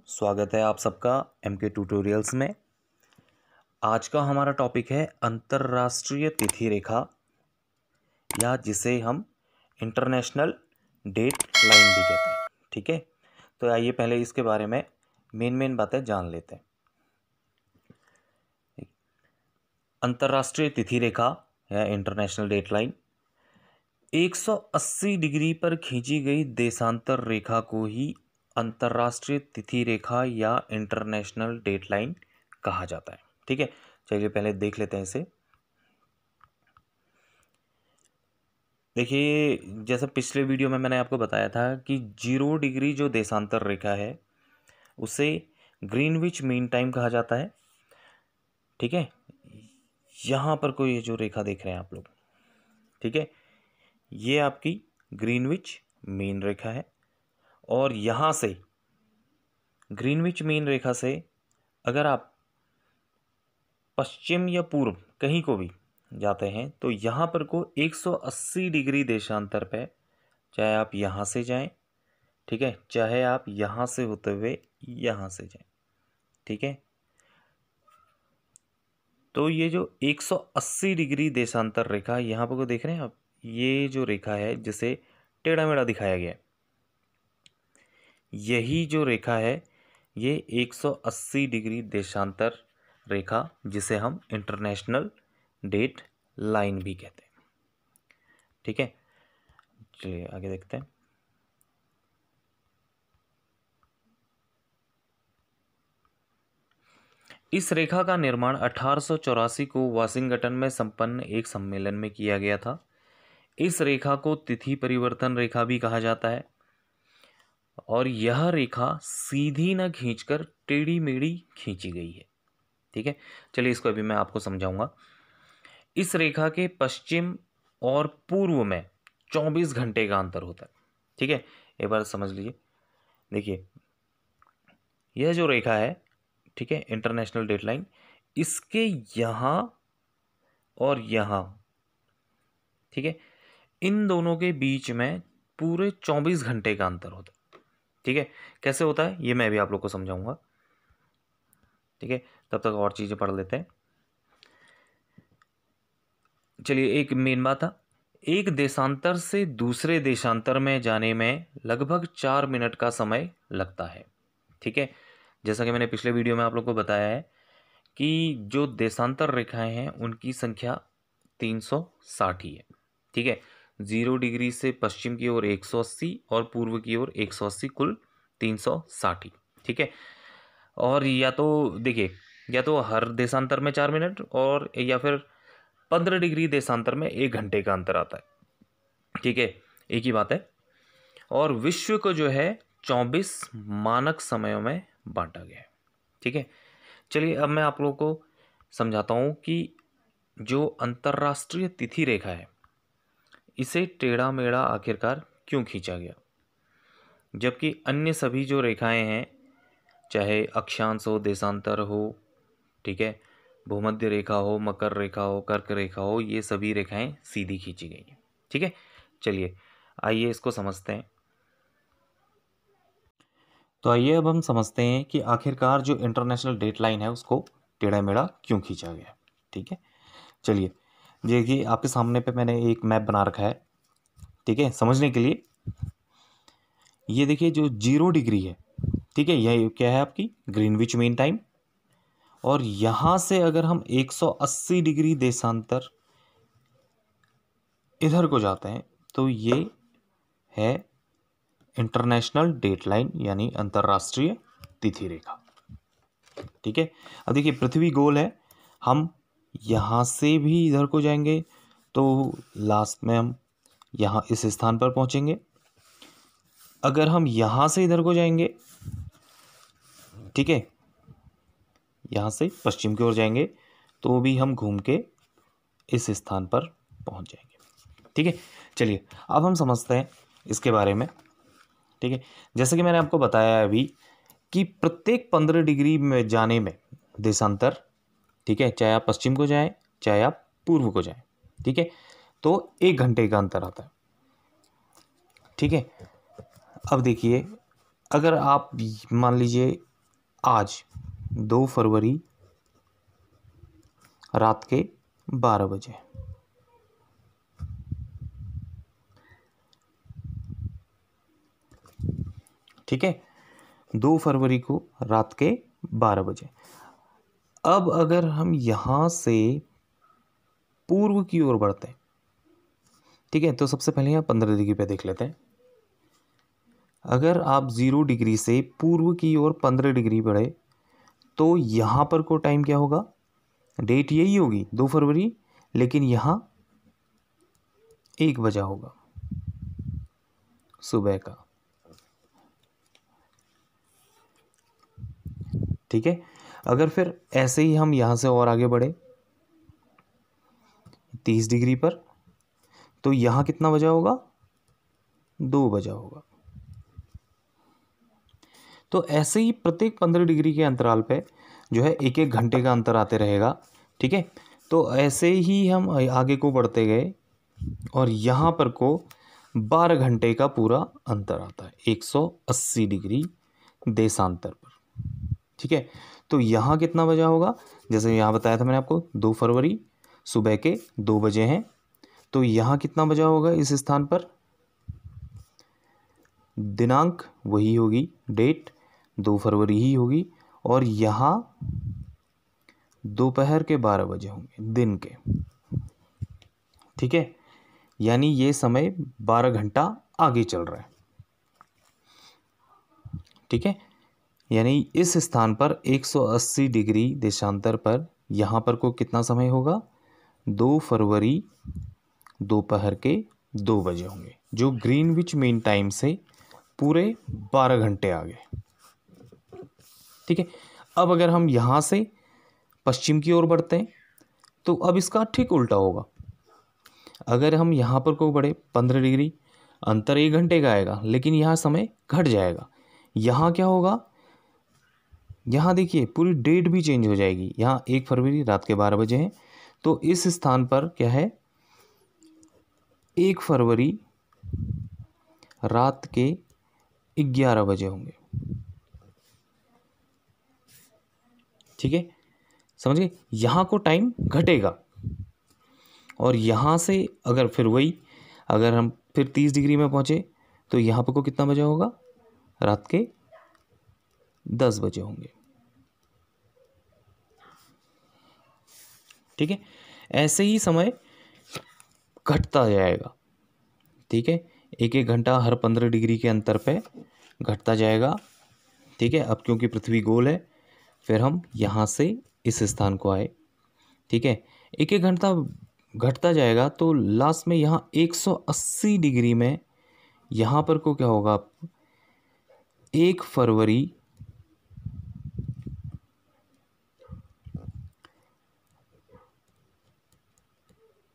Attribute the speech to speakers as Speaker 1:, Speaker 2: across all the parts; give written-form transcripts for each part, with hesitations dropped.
Speaker 1: स्वागत है आप सबका एमके ट्यूटोरियल्स में। आज का हमारा टॉपिक है अंतर्राष्ट्रीय तिथि रेखा या जिसे हम इंटरनेशनल डेट लाइन भी कहते हैं। ठीक है, तो आइए पहले इसके बारे में मेन बातें जान लेते हैं। अंतर्राष्ट्रीय तिथि रेखा या इंटरनेशनल डेट लाइन 180 डिग्री पर खींची गई देशांतर रेखा को ही अंतर्राष्ट्रीय तिथि रेखा या इंटरनेशनल डेट लाइन कहा जाता है। ठीक है, चलिए पहले देख लेते हैं इसे। देखिए, जैसे पिछले वीडियो में मैंने आपको बताया था कि 0 डिग्री जो देशांतर रेखा है उसे ग्रीनविच मीन टाइम कहा जाता है। ठीक है, यहाँ पर कोई जो रेखा देख रहे हैं आप लोग, ठीक है, ये आपकी ग्रीनविच मीन रेखा है। और यहाँ से ग्रीनविच मीन रेखा से अगर आप पश्चिम या पूर्व कहीं को भी जाते हैं तो यहाँ पर को 180 डिग्री देशांतर पे, चाहे आप यहाँ से जाएं, ठीक है, चाहे आप यहाँ से होते हुए यहाँ से जाएं, ठीक है, तो ये जो 180 डिग्री देशांतर रेखा यहाँ पर को देख रहे हैं आप, ये जो रेखा है जिसे टेढ़ा मेढ़ा दिखाया गया है, यही जो रेखा है ये 180 डिग्री देशांतर रेखा जिसे हम इंटरनेशनल डेट लाइन भी कहते हैं। ठीक है, चलिए आगे देखते हैं। इस रेखा का निर्माण 1884 को वाशिंगटन में संपन्न एक सम्मेलन में किया गया था। इस रेखा को तिथि परिवर्तन रेखा भी कहा जाता है और यह रेखा सीधी न खींचकर टेढ़ी मेढ़ी खींची गई है। ठीक है, चलिए इसको अभी मैं आपको समझाऊंगा। इस रेखा के पश्चिम और पूर्व में 24 घंटे का अंतर होता है। ठीक है, एक बार समझ लीजिए। देखिए, यह जो रेखा है, ठीक है, इंटरनेशनल डेट लाइन, इसके यहाँ और यहाँ, ठीक है, इन दोनों के बीच में पूरे 24 घंटे का अंतर होता है। ठीक है, कैसे होता है ये मैं भी आप लोग को समझाऊंगा। ठीक है, तब तक और चीज़ें पढ़ लेते हैं। चलिए, एक मेन बात था, एक देशांतर से दूसरे देशांतर में जाने में लगभग 4 मिनट का समय लगता है। ठीक है, जैसा कि मैंने पिछले वीडियो में आप लोग को बताया है कि जो देशांतर रेखाएं हैं उनकी संख्या 360 ही है। ठीक है, 0 डिग्री से पश्चिम की ओर 180 और पूर्व की ओर 180, कुल 360। ठीक है, और या तो देखिए, या तो हर देशांतर में 4 मिनट और या फिर 15 डिग्री देशांतर में 1 घंटे का अंतर आता है। ठीक है, एक ही बात है। और विश्व को जो है 24 मानक समयों में बांटा गया है। ठीक है, चलिए अब मैं आप लोगों को समझाता हूँ कि जो अंतर्राष्ट्रीय तिथि रेखा है इसे टेढ़ा मेढ़ा आखिरकार क्यों खींचा गया, जबकि अन्य सभी जो रेखाएं हैं, चाहे अक्षांश हो, देशांतर हो, ठीक है, भूमध्य रेखा हो, मकर रेखा हो, कर्क रेखा हो, ये सभी रेखाएं सीधी खींची गई हैं। ठीक है, चलिए आइए इसको समझते हैं। तो आइए अब हम समझते हैं कि आखिरकार जो इंटरनेशनल डेट लाइन है उसको टेढ़ा मेढ़ा क्यों खींचा गया। ठीक है, चलिए देखिए, आपके सामने पे मैंने एक मैप बना रखा है, ठीक है, समझने के लिए। ये देखिए जो 0 डिग्री है, ठीक है, यह क्या है आपकी ग्रीनविच मीन टाइम। और यहाँ से अगर हम 180 डिग्री देशांतर इधर को जाते हैं तो ये है इंटरनेशनल डेट लाइन यानी अंतर्राष्ट्रीय तिथि रेखा। ठीक है, अब देखिए पृथ्वी गोल है, हम यहाँ से भी इधर को जाएंगे तो लास्ट में हम यहाँ इस स्थान पर पहुँचेंगे। अगर हम यहाँ से इधर को जाएंगे, ठीक है, यहाँ से पश्चिम की ओर जाएंगे तो भी हम घूम के इस स्थान पर पहुँच जाएंगे। ठीक है, चलिए अब हम समझते हैं इसके बारे में। ठीक है, जैसे कि मैंने आपको बताया अभी कि प्रत्येक 15 डिग्री में जाने में देशांतर, ठीक है, चाहे आप पश्चिम को जाएं चाहे आप पूर्व को जाएं, ठीक है, तो 1 घंटे का अंतर आता है। ठीक है, अब देखिए, अगर आप मान लीजिए आज 2 फरवरी रात के 12 बजे। ठीक है, 2 फरवरी को रात के 12 बजे। अब अगर हम यहाँ से पूर्व की ओर बढ़ते हैं, ठीक है, तो सबसे पहले यहाँ 15 डिग्री पे देख लेते हैं। अगर आप 0 डिग्री से पूर्व की ओर 15 डिग्री बढ़े तो यहाँ पर को टाइम क्या होगा, डेट यही होगी 2 फरवरी, लेकिन यहाँ 1 बजा होगा सुबह का। ठीक है, अगर फिर ऐसे ही हम यहाँ से और आगे बढ़े 30 डिग्री पर, तो यहाँ कितना बजा होगा, 2 बजा होगा। तो ऐसे ही प्रत्येक 15 डिग्री के अंतराल पे जो है 1-1 घंटे का अंतर आते रहेगा। ठीक है, तो ऐसे ही हम आगे को बढ़ते गए और यहाँ पर को 12 घंटे का पूरा अंतर आता है 180 डिग्री देशांतर पर। ठीक है, तो यहाँ कितना बजा होगा, जैसे यहाँ बताया था मैंने आपको 2 फरवरी सुबह के 2 बजे हैं, तो यहाँ कितना बजा होगा इस स्थान पर, दिनांक वही होगी, डेट 2 फरवरी ही होगी, और यहाँ दोपहर के 12 बजे होंगे दिन के। ठीक है, यानी ये समय 12 घंटा आगे चल रहा है। ठीक है, यानी इस स्थान पर 180 डिग्री देशांतर पर यहाँ पर को कितना समय होगा, 2 फरवरी दोपहर के 2 बजे होंगे, जो ग्रीनविच मीन टाइम से पूरे 12 घंटे आगे। ठीक है, अब अगर हम यहाँ से पश्चिम की ओर बढ़ते हैं तो अब इसका ठीक उल्टा होगा। अगर हम यहाँ पर को बढ़े 15 डिग्री, अंतर 1 घंटे का आएगा, लेकिन यहाँ समय घट जाएगा। यहाँ क्या होगा, यहाँ देखिए पूरी डेट भी चेंज हो जाएगी। यहाँ 1 फरवरी रात के 12 बजे है, तो इस स्थान पर क्या है, 1 फरवरी रात के 11 बजे होंगे। ठीक है, समझिए, यहाँ को टाइम घटेगा। और यहाँ से अगर फिर वही, अगर हम फिर 30 डिग्री में पहुँचे तो यहाँ पर को कितना बजा होगा, रात के 10 बजे होंगे। ठीक है, ऐसे ही समय घटता जाएगा। ठीक है, 1-1 घंटा हर 15 डिग्री के अंतर पे घटता जाएगा। ठीक है, अब क्योंकि पृथ्वी गोल है, फिर हम यहाँ से इस स्थान को आए। ठीक है, 1-1 घंटा घटता जाएगा, तो लास्ट में यहाँ 180 डिग्री में यहाँ पर को क्या होगा, 1 फरवरी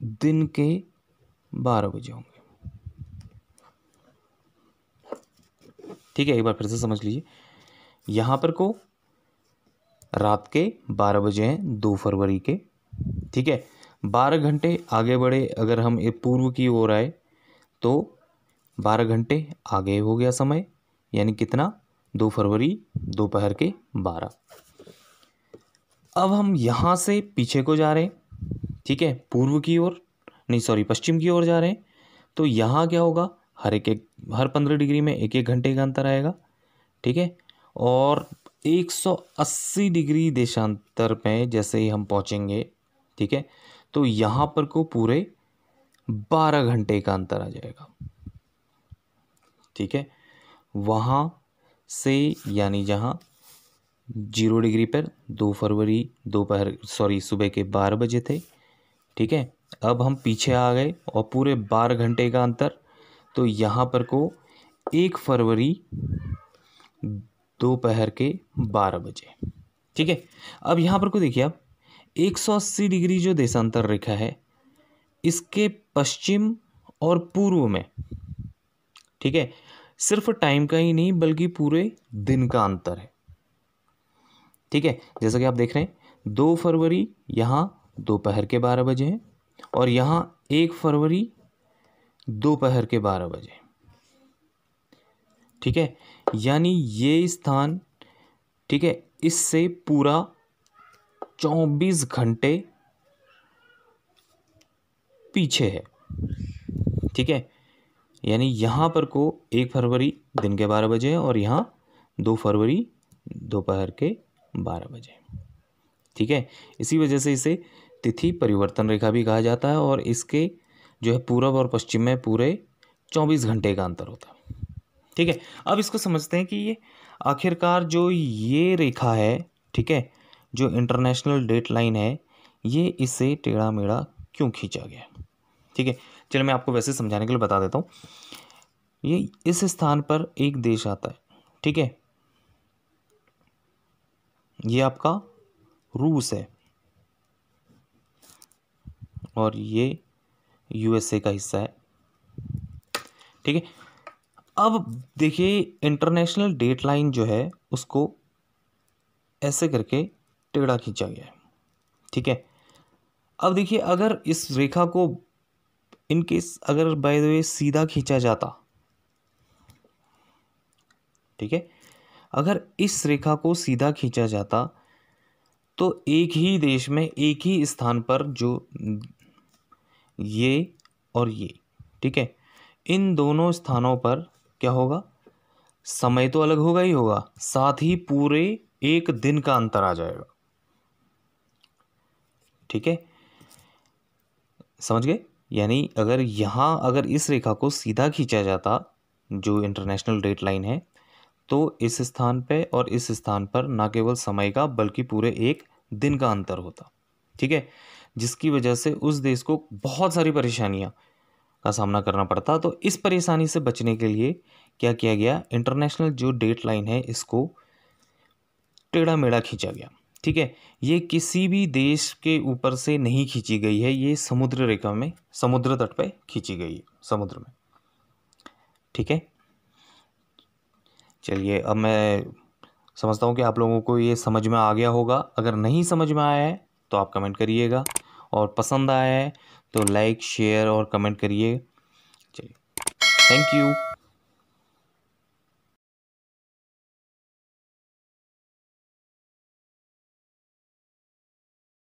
Speaker 1: दिन के 12 बजे होंगे। ठीक है, एक बार फिर से समझ लीजिए, यहाँ पर को रात के 12 बजे हैं 2 फरवरी के। ठीक है, 12 घंटे आगे बढ़े, अगर हम ये पूर्व की ओर आए तो 12 घंटे आगे हो गया समय, यानी कितना, 2 फरवरी दोपहर के 12। अब हम यहाँ से पीछे को जा रहे हैं। ठीक है, पूर्व की ओर नहीं, सॉरी, पश्चिम की ओर जा रहे हैं, तो यहाँ क्या होगा, हर 15 डिग्री में 1-1 घंटे का अंतर आएगा। ठीक है, और 180 डिग्री देशांतर में जैसे ही हम पहुँचेंगे, ठीक है, तो यहाँ पर को पूरे 12 घंटे का अंतर आ जाएगा। ठीक है, वहाँ से यानी जहाँ 0 डिग्री पर 2 फरवरी सुबह के 12 बजे थे। ठीक है, अब हम पीछे आ गए और पूरे 12 घंटे का अंतर, तो यहाँ पर को 1 फरवरी दोपहर के 12 बजे। ठीक है, अब यहाँ पर को देखिए, आप 180 डिग्री जो देशांतर रेखा है, इसके पश्चिम और पूर्व में, ठीक है, सिर्फ टाइम का ही नहीं बल्कि पूरे दिन का अंतर है। ठीक है, जैसा कि आप देख रहे हैं 2 फरवरी यहाँ दोपहर के 12 बजे हैं और यहाँ 1 फरवरी दोपहर के 12 बजे। ठीक है, यानी ये स्थान, ठीक है, इससे पूरा 24 घंटे पीछे है। ठीक है, यानी यहाँ पर को 1 फरवरी दिन के 12 बजे है और यहाँ 2 फरवरी दोपहर के 12 बजे। ठीक है, इसी वजह से इसे तिथि परिवर्तन रेखा भी कहा जाता है और इसके जो है पूर्व और पश्चिम में पूरे 24 घंटे का अंतर होता है। ठीक है, अब इसको समझते हैं कि ये आखिरकार जो ये रेखा है, ठीक है, जो इंटरनेशनल डेट लाइन है, ये इसे टेढ़ा मेढ़ा क्यों खींचा गया। ठीक है, चलिए मैं आपको वैसे समझाने के लिए बता देता हूँ। ये इस स्थान पर एक देश आता है, ठीक है, ये आपका रूस है और ये यूएसए का हिस्सा है। ठीक है, अब देखिए इंटरनेशनल डेट लाइन जो है उसको ऐसे करके टेढ़ा खींचा गया है। ठीक है, अब देखिए अगर इस रेखा को इनकेस अगर बाय द वे सीधा खींचा जाता, ठीक है, अगर इस रेखा को सीधा खींचा जाता तो एक ही देश में एक ही स्थान पर जो ये और ये, ठीक है, इन दोनों स्थानों पर क्या होगा, समय तो अलग होगा ही होगा, साथ ही पूरे एक दिन का अंतर आ जाएगा। ठीक है, समझ गए। यानी अगर यहाँ अगर इस रेखा को सीधा खींचा जाता जो इंटरनेशनल डेट लाइन है, तो इस स्थान पे और इस स्थान पर ना केवल समय का बल्कि पूरे एक दिन का अंतर होता। ठीक है, जिसकी वजह से उस देश को बहुत सारी परेशानियां का सामना करना पड़ता। तो इस परेशानी से बचने के लिए क्या किया गया, इंटरनेशनल जो डेट लाइन है इसको टेढ़ा मेढ़ा खींचा गया। ठीक है, ये किसी भी देश के ऊपर से नहीं खींची गई है, ये समुद्र रेखा में समुद्र तट पे खींची गई है, समुद्र में। ठीक है, चलिए अब मैं समझता हूँ कि आप लोगों को ये समझ में आ गया होगा। अगर नहीं समझ में आया है तो आप कमेंट करिएगा और पसंद आया है तो लाइक शेयर और कमेंट करिए। चलिए, थैंक यू।